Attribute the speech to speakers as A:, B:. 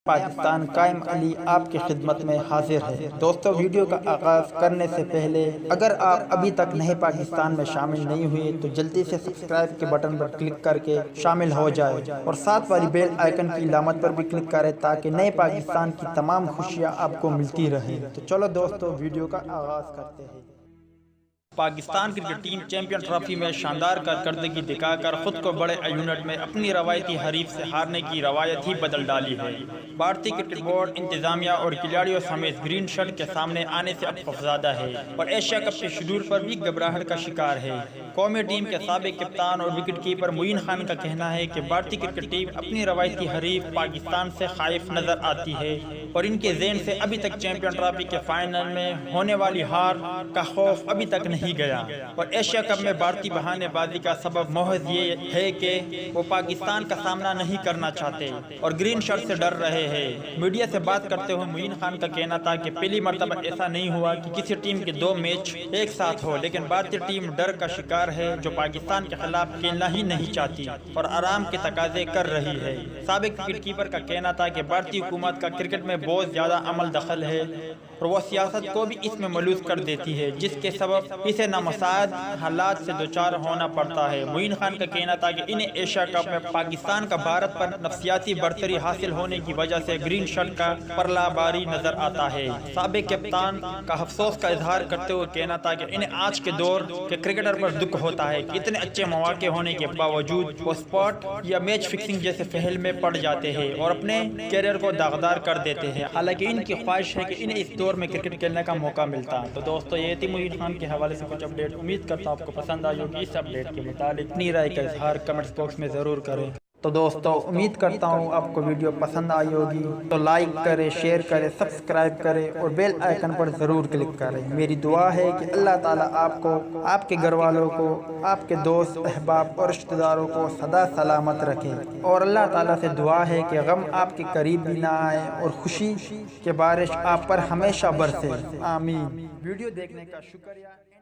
A: پاکستان قائم علی آپ کی خدمت میں حاضر ہے۔ دوستو، ویڈیو کا آغاز کرنے سے پہلے اگر آپ ابھی تک نئے پاکستان میں شامل نہیں ہوئے تو جلدی سے سبسکرائب کے بٹن پر کلک کر کے شامل ہو جائے اور ساتھ والی بیل آئیکن کی علامت پر بھی کلک کریں تاکہ نئے پاکستان کی تمام خوشیاں آپ کو ملتی رہیں۔ تو چلو دوستو، ویڈیو کا آغاز کرتے ہیں۔
B: Pakistan cricket team champion trophy میں شاندار کارکردگی دکھا کر خود کو بڑے یونٹ میں اپنی روایتی حریف سے ہارنے کی روایت ہی بدل ڈالی ہے۔ بھارتی کرکٹ بورڈ، انتظامیہ اور کھلاڑیوں سمیت گرین شرٹ کے سامنے آنے سے اب خوفزدہ ہے اور ایشیا کپ کے شیڈول پر بھی گھبراہٹ کا شکار ہے۔ قومی ٹیم کے سابق کپتان اور وکٹ کیپر معین خان کا کہنا ہے کہ بھارتی کرکٹ ٹیم اپنی روایتی حریف پاکستان سے خائف نظر آتی ہے اور ان کے ذہن سے ابھی تک چیمپئن ٹرافی کے فائنل میں ہونے والی ہار کا خوف ابھی تک نہیں گیا اور ایشیا کپ میں بھارتی بہانے بازی کا سبب محض یہ ہے کہ وہ پاکستان کا سامنا نہیں کرنا چاہتے اور گرین شرٹ سے ڈر رہے ہیں۔ میڈیا سے بات کرتے ہوئے معین خان کا کہنا تھا کہ پہلی مرتبہ ایسا نہیں ہوا کہ کسی ٹیم کے 2 میچ ایک ساتھ ہو، لیکن بھارتی ٹیم ڈر کا شکار ہے جو پاکستان کے خلاف کھیلنا ہی نہیں چاہتی اور آرام کے تقاضے کر رہی ہے۔ سابق وکٹ کیپر کا کہنا تھا کہ بھارتی حکومت کا کرکٹ میں بہت زیادہ عمل دخل ہے اور وہ سیاست کو بھی اس میں ملوث کر دیتی ہے، جس کے سبب اسے نامساعد حالات سے دوچار ہونا پڑتا ہے۔ معین خان کا کہنا تھا کہ انہیں ایشیا کپ میں پاکستان کا بھارت پر نفسیاتی برتری حاصل ہونے کی وجہ سے گرین شرٹ کا پرلا باری نظر آتا ہے۔ سابق کپتان کا افسوس کا اظہار کرتے ہوئے کہنا تھا کہ انہیں آج کے دور کے کرکٹر پر دکھ ہوتا ہے کہ اتنے اچھے مواقع ہونے کے باوجود وہ اسپاٹ یا میچ فکسنگ جیسے فحل میں پڑ جاتے ہیں اور اپنے کیریئر کو داغدار کر دیتے ہیں، حالانکہ ان کی خواہش ہے کہ انہیں اس دور میں کرکٹ کھیلنے کا موقع ملتا۔ تو دوستو، یہ تھی معین خان کے حوالے سے کچھ اپڈیٹ۔ امید کرتا ہوں آپ کو پسند آئی ہوگی۔ اس اپڈیٹ کے متعلق اپنی رائے کا اظہار کمنٹس باکس میں ضرور کریں۔ تو دوستو، امید کرتا ہوں آپ کو ویڈیو پسند آئی ہوگی، تو لائک کریں، شیئر کریں، سبسکرائب کریں اور بیل آئیکن پر ضرور کلک کریں۔ میری دعا ہے کہ اللہ تعالیٰ آپ کو، آپ کے گھر والوں کو، آپ کے دوست احباب اور رشتہ داروں کو سدا سلامت رکھے اور اللہ تعالیٰ سے دعا ہے کہ غم آپ کے قریب بھی نہ آئے اور خوشی کے بارش آپ پر ہمیشہ برسے۔ آمین۔ ویڈیو دیکھنے کا شکریہ۔